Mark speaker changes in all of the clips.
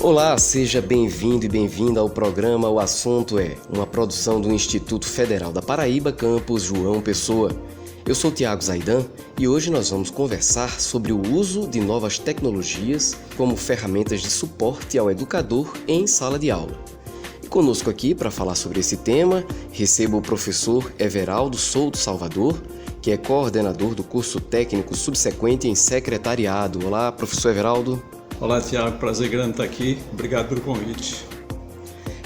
Speaker 1: Olá, seja bem-vindo e bem-vinda ao programa O Assunto é, uma produção do Instituto Federal da Paraíba, campus João Pessoa. Eu sou Tiago Zaidan e hoje nós vamos conversar sobre o uso de novas tecnologias como ferramentas de suporte ao educador em sala de aula. E conosco aqui para falar sobre esse tema, recebo o professor Everaldo Souto Salvador, que é coordenador do curso técnico subsequente em secretariado. Olá, professor Everaldo.
Speaker 2: Olá, Tiago. Prazer grande estar aqui. Obrigado pelo convite.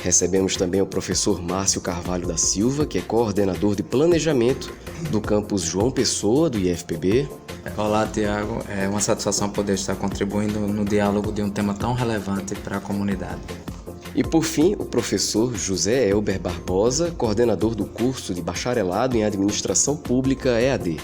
Speaker 1: Recebemos também o professor Márcio Carvalho da Silva, que é coordenador de planejamento do campus João Pessoa, do IFPB.
Speaker 3: Olá, Tiago. É uma satisfação poder estar contribuindo no diálogo de um tema tão relevante para a comunidade.
Speaker 1: E, por fim, o professor José Elber Barbosa, coordenador do curso de bacharelado em Administração Pública EAD.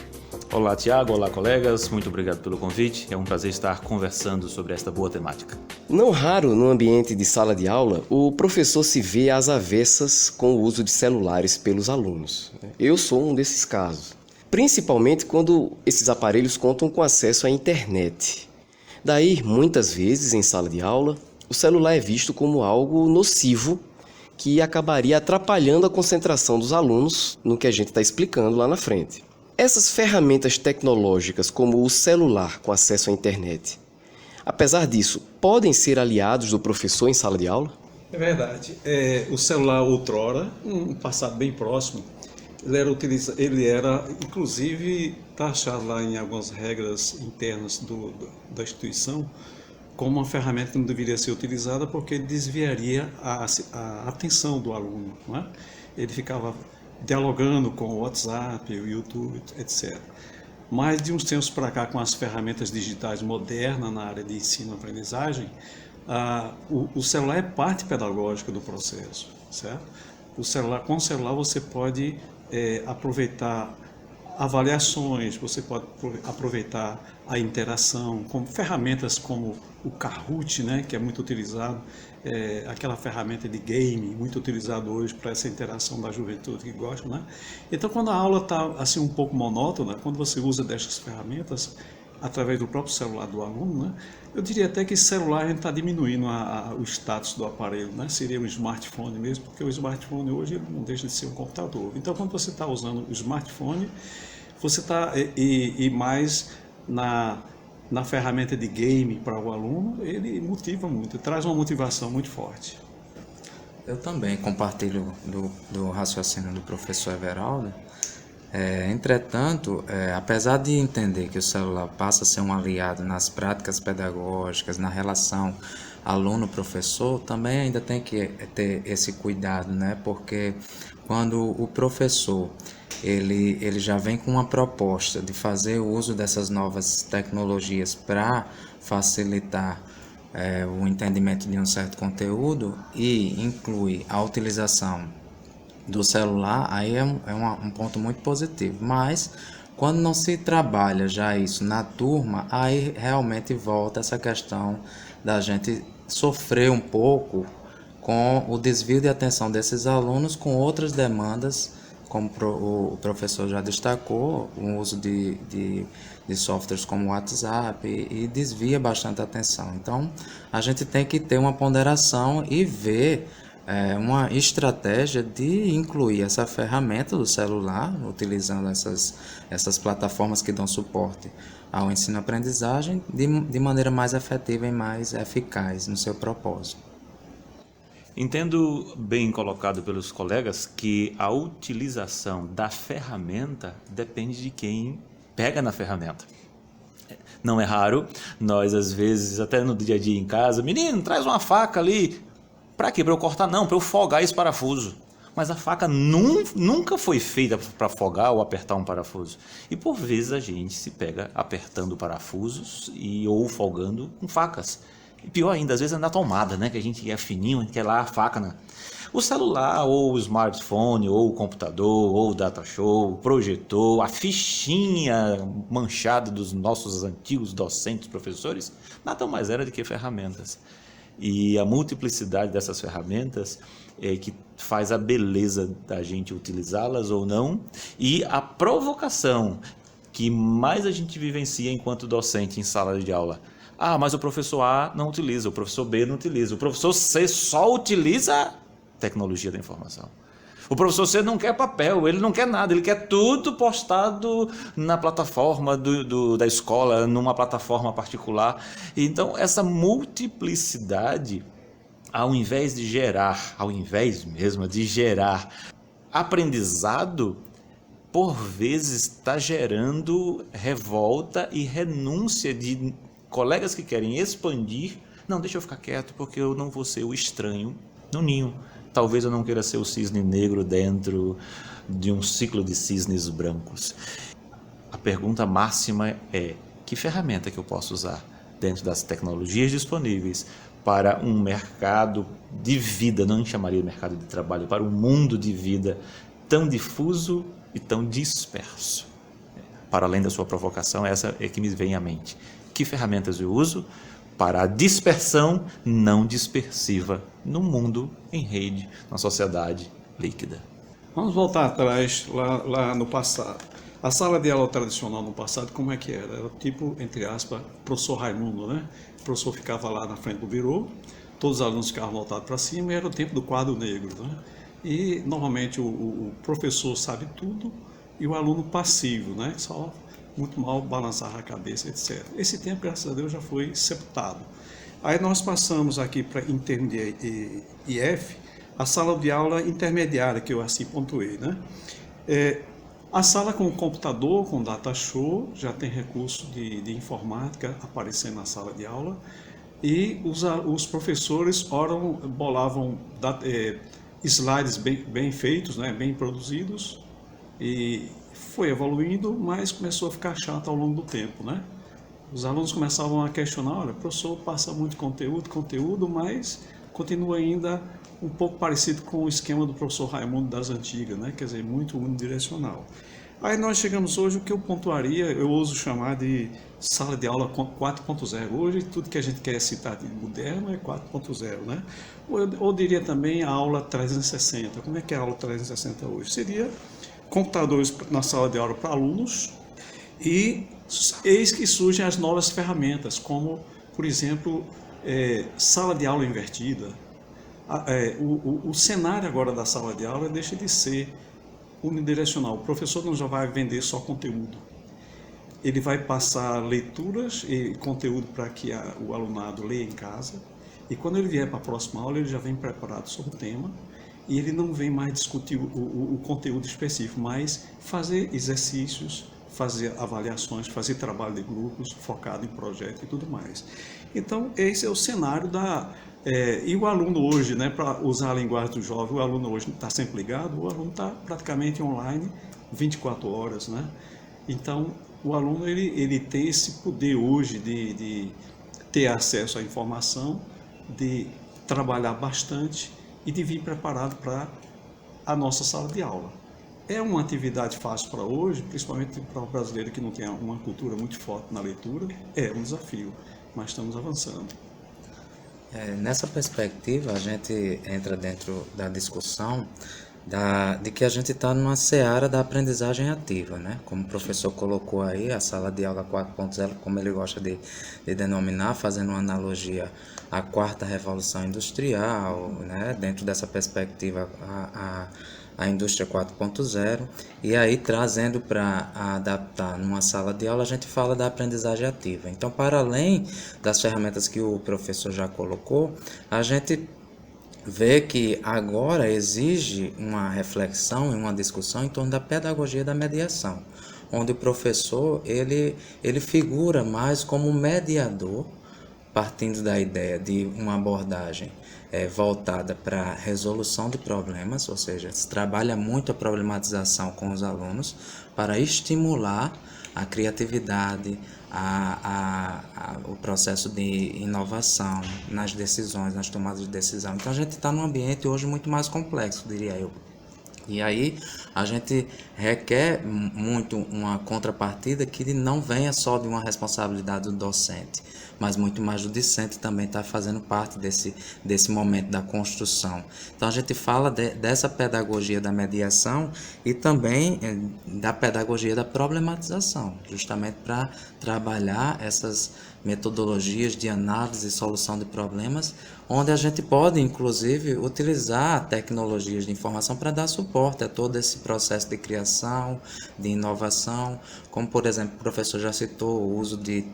Speaker 4: Olá, Tiago. Olá, colegas. Muito obrigado pelo convite. É um prazer estar conversando sobre esta boa temática.
Speaker 1: Não raro, no ambiente de sala de aula, o professor se vê às avessas com o uso de celulares pelos alunos. Eu sou um desses casos. Principalmente quando esses aparelhos contam com acesso à internet. Daí, muitas vezes, em sala de aula, o celular é visto como algo nocivo que acabaria atrapalhando a concentração dos alunos no que a gente está explicando lá na frente. Essas ferramentas tecnológicas, como o celular com acesso à internet, apesar disso, podem ser aliados do professor em sala de aula?
Speaker 2: É verdade. O celular outrora, um passado bem próximo, ele era inclusive taxado lá em algumas regras internas da instituição como uma ferramenta que não deveria ser utilizada porque desviaria a atenção do aluno, não é? Ele ficava dialogando com o WhatsApp, o YouTube, etc. Mas de uns tempos para cá, com as ferramentas digitais modernas na área de ensino-aprendizagem, o celular é parte pedagógica do processo, certo? Com o celular você pode aproveitar avaliações, você pode aproveitar a interação, com ferramentas como o Kahoot, né, que é muito utilizado, aquela ferramenta de game, muito utilizado hoje para essa interação da juventude que gosta, né? Então, quando a aula está assim um pouco monótona, quando você usa dessas ferramentas, através do próprio celular do aluno, né, eu diria até que esse celular a gente está diminuindo o status do aparelho, né? Seria um smartphone mesmo, porque o smartphone hoje ele não deixa de ser um computador. Então, quando você está usando o smartphone, você está e mais na ferramenta de game para o aluno, ele motiva muito, traz uma motivação muito forte.
Speaker 3: Eu também compartilho do raciocínio do professor Everaldo. Entretanto, apesar de entender que o celular passa a ser um aliado nas práticas pedagógicas, na relação aluno-professor, também ainda tem que ter esse cuidado, né? Porque quando o professor ele já vem com uma proposta de fazer o uso dessas novas tecnologias para facilitar o entendimento de um certo conteúdo e inclui a utilização do celular, aí é um ponto muito positivo. Mas quando não se trabalha já isso na turma, aí realmente volta essa questão da gente sofrer um pouco com o desvio de atenção desses alunos com outras demandas, como o professor já destacou, o uso de softwares como o WhatsApp e desvia bastante a atenção. Então, a gente tem que ter uma ponderação e ver uma estratégia de incluir essa ferramenta do celular, utilizando essas plataformas que dão suporte ao ensino-aprendizagem de maneira mais efetiva e mais eficaz no seu propósito.
Speaker 4: Entendo bem colocado pelos colegas que a utilização da ferramenta depende de quem pega na ferramenta. Não é raro, nós às vezes, até no dia a dia em casa, menino, traz uma faca ali. Para quê? Para eu cortar? Não, para eu folgar esse parafuso. Mas a faca nunca foi feita para folgar ou apertar um parafuso. E por vezes a gente se pega apertando parafusos ou folgando com facas. E pior ainda, às vezes é na tomada, né? Que a gente é fininho, a gente quer lá a faca, né? O celular, ou o smartphone, ou o computador, ou o data show, o projetor, a fichinha manchada dos nossos antigos docentes, professores, nada mais era do que ferramentas. E a multiplicidade dessas ferramentas é que faz a beleza da gente utilizá-las ou não, e a provocação que mais a gente vivencia enquanto docente em sala de aula. Ah, mas o professor A não utiliza, o professor B não utiliza, o professor C só utiliza tecnologia da informação. O professor C não quer papel, ele não quer nada, ele quer tudo postado na plataforma da escola, numa plataforma particular. Então, essa multiplicidade, ao invés mesmo de gerar aprendizado, por vezes está gerando revolta e renúncia de colegas que querem expandir. Não, deixa eu ficar quieto porque eu não vou ser o estranho no ninho. Talvez eu não queira ser o cisne negro dentro de um ciclo de cisnes brancos. A pergunta máxima é: que ferramenta que eu posso usar dentro das tecnologias disponíveis para um mercado de vida, não chamaria de mercado de trabalho, para um mundo de vida tão difuso e tão disperso? Para além da sua provocação, essa é que me vem à mente. Que ferramentas eu uso para a dispersão não dispersiva no mundo em rede, na sociedade líquida?
Speaker 2: Vamos voltar atrás, lá no passado. A sala de aula tradicional no passado, como é que era? Era tipo, entre aspas, professor Raimundo, né? O professor ficava lá na frente do birô, todos os alunos ficavam voltados para cima, e era o tempo do quadro negro, né? E, normalmente, o professor sabe tudo e o aluno passivo, né? Só muito mal balançar a cabeça, etc. Esse tempo, graças a Deus, já foi sepultado. Aí nós passamos aqui para, em termos de IF, a sala de aula intermediária, que eu assim pontuei, né? A sala com computador, com data show, já tem recurso de informática aparecendo na sala de aula, e os professores, ora, bolavam slides bem feitos, né? Bem produzidos, e foi evoluindo, mas começou a ficar chato ao longo do tempo, né? Os alunos começavam a questionar: olha, o professor passa muito conteúdo, mas continua ainda um pouco parecido com o esquema do professor Raimundo das antigas, né? Quer dizer, muito unidirecional. Aí nós chegamos hoje, o que eu pontuaria, eu ouso chamar de sala de aula 4.0. Hoje, tudo que a gente quer citar de moderno é 4.0, né? Ou diria também a aula 360. Como é que é a aula 360 hoje? Seria computadores na sala de aula para alunos, e eis que surgem as novas ferramentas, como, por exemplo, sala de aula invertida. O cenário agora da sala de aula deixa de ser unidirecional. O professor não já vai vender só conteúdo. Ele vai passar leituras e conteúdo para que o alunado leia em casa, e quando ele vier para a próxima aula, ele já vem preparado sobre o tema, e ele não vem mais discutir o conteúdo específico, mas fazer exercícios, fazer avaliações, fazer trabalho de grupos, focado em projeto e tudo mais. Então, esse é o cenário e o aluno hoje, né, para usar a linguagem do jovem, o aluno hoje está sempre ligado, o aluno está praticamente online 24 horas, né? Então, o aluno ele tem esse poder hoje de ter acesso à informação, de trabalhar bastante e de vir preparado para a nossa sala de aula. É uma atividade fácil para hoje, principalmente para o brasileiro que não tem uma cultura muito forte na leitura. É um desafio, mas estamos avançando.
Speaker 3: Nessa perspectiva, a gente entra dentro da discussão de que a gente está numa seara da aprendizagem ativa, né? Como o professor colocou aí, a sala de aula 4.0, como ele gosta de denominar, fazendo uma analogia à quarta revolução industrial, né? Dentro dessa perspectiva, a indústria 4.0, e aí trazendo para adaptar numa sala de aula, a gente fala da aprendizagem ativa. Então, para além das ferramentas que o professor já colocou, a gente vê que agora exige uma reflexão e uma discussão em torno da pedagogia da mediação, onde o professor ele figura mais como mediador, partindo da ideia de uma abordagem voltada para a resolução de problemas, ou seja, se trabalha muito a problematização com os alunos para estimular a criatividade, o processo de inovação nas decisões, nas tomadas de decisão. Então a gente está num ambiente hoje muito mais complexo, diria eu. E aí a gente requer muito uma contrapartida que não venha só de uma responsabilidade do docente, mas muito mais o discente também está fazendo parte desse momento da construção. Então a gente fala dessa pedagogia da mediação e também da pedagogia da problematização, justamente para trabalhar essas metodologias de análise e solução de problemas, onde a gente pode, inclusive, utilizar tecnologias de informação para dar suporte a todo esse processo de criação, de inovação, como, por exemplo, o professor já citou o uso de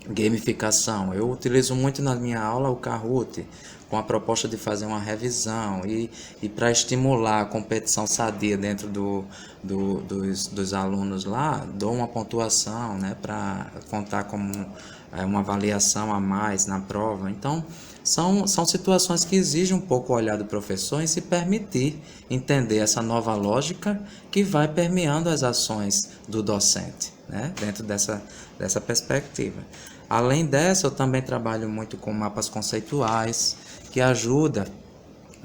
Speaker 3: gamificação. Eu utilizo muito na minha aula o Kahoot, com a proposta de fazer uma revisão e para estimular a competição sadia dentro dos alunos lá, dou uma pontuação, né, para contar como uma avaliação a mais na prova. Então, são situações que exigem um pouco o olhar do professor em se permitir entender essa nova lógica que vai permeando as ações do docente, né, dentro dessa perspectiva. Além dessa, eu também trabalho muito com mapas conceituais, que ajuda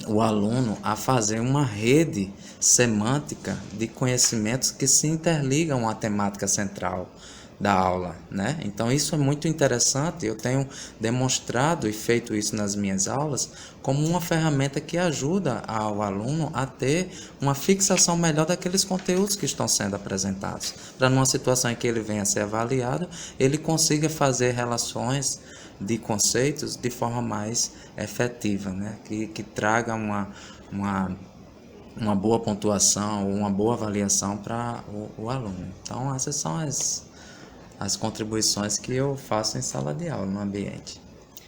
Speaker 3: o aluno a fazer uma rede semântica de conhecimentos que se interligam à temática central da aula, né? Então isso é muito interessante, eu tenho demonstrado e feito isso nas minhas aulas como uma ferramenta que ajuda ao aluno a ter uma fixação melhor daqueles conteúdos que estão sendo apresentados, para numa situação em que ele venha a ser avaliado, ele consiga fazer relações de conceitos de forma mais efetiva, né? Que traga uma boa pontuação, uma boa avaliação para o aluno. Então essas são as contribuições que eu faço em sala de aula, no ambiente.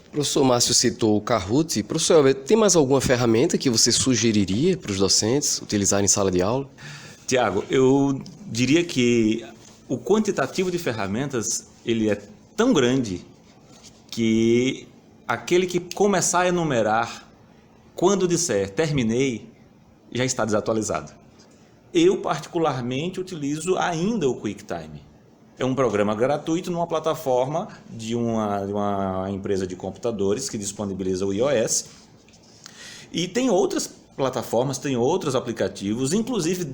Speaker 1: O professor Márcio citou o Kahoot. Professor Elber, tem mais alguma ferramenta que você sugeriria para os docentes utilizarem em sala de aula?
Speaker 4: Tiago, eu diria que o quantitativo de ferramentas ele é tão grande que aquele que começar a enumerar, quando disser terminei, já está desatualizado. Eu, particularmente, utilizo ainda o QuickTime. É um programa gratuito numa plataforma de uma empresa de computadores que disponibiliza o iOS. E tem outras plataformas, tem outros aplicativos, inclusive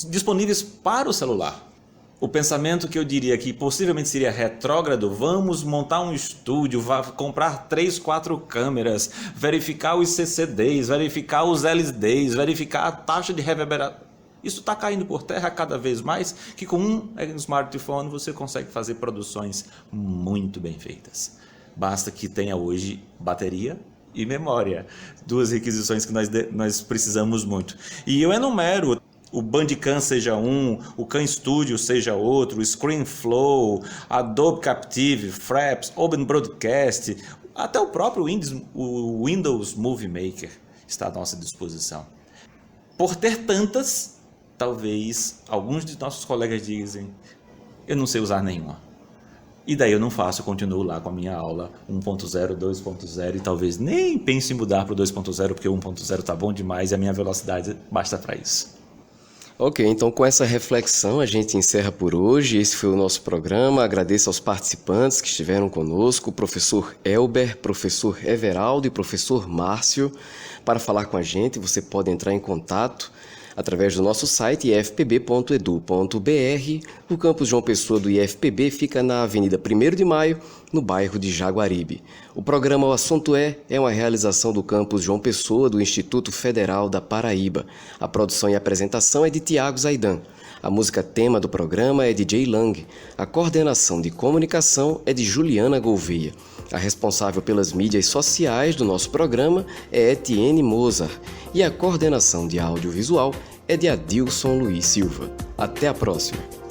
Speaker 4: disponíveis para o celular. O pensamento que eu diria que possivelmente seria retrógrado, vamos montar um estúdio, comprar 3, 4 câmeras, verificar os CCDs, verificar os LEDs, verificar a taxa de reverberação. Isso está caindo por terra cada vez mais, que com um smartphone você consegue fazer produções muito bem feitas. Basta que tenha hoje bateria e memória, 2 requisições que nós precisamos muito. E eu enumero: o Bandicam seja um, o Khan Studio seja outro, o ScreenFlow, Adobe Captive, Fraps, Open Broadcast, até o próprio Windows Movie Maker está à nossa disposição. Por ter tantas, talvez alguns de nossos colegas dizem: eu não sei usar nenhuma. E daí eu não faço, eu continuo lá com a minha aula 1.0, 2.0 e talvez nem pense em mudar para o 2.0, porque o 1.0 está bom demais e a minha velocidade basta para isso.
Speaker 1: Ok, então com essa reflexão a gente encerra por hoje. Esse foi o nosso programa. Agradeço aos participantes que estiveram conosco, o professor Elber, professor Everaldo e professor Márcio. Para falar com a gente, você pode entrar em contato através do nosso site ifpb.edu.br. O campus João Pessoa do IFPB fica na Avenida 1º de Maio, no bairro de Jaguaribe. O programa O Assunto é uma realização do campus João Pessoa do Instituto Federal da Paraíba. A produção e apresentação é de Tiago Zaidan. A música tema do programa é de Jay Lang. A coordenação de comunicação é de Juliana Gouveia. A responsável pelas mídias sociais do nosso programa é Etienne Mozart. E a coordenação de audiovisual é de Adilson Luiz Silva. Até a próxima!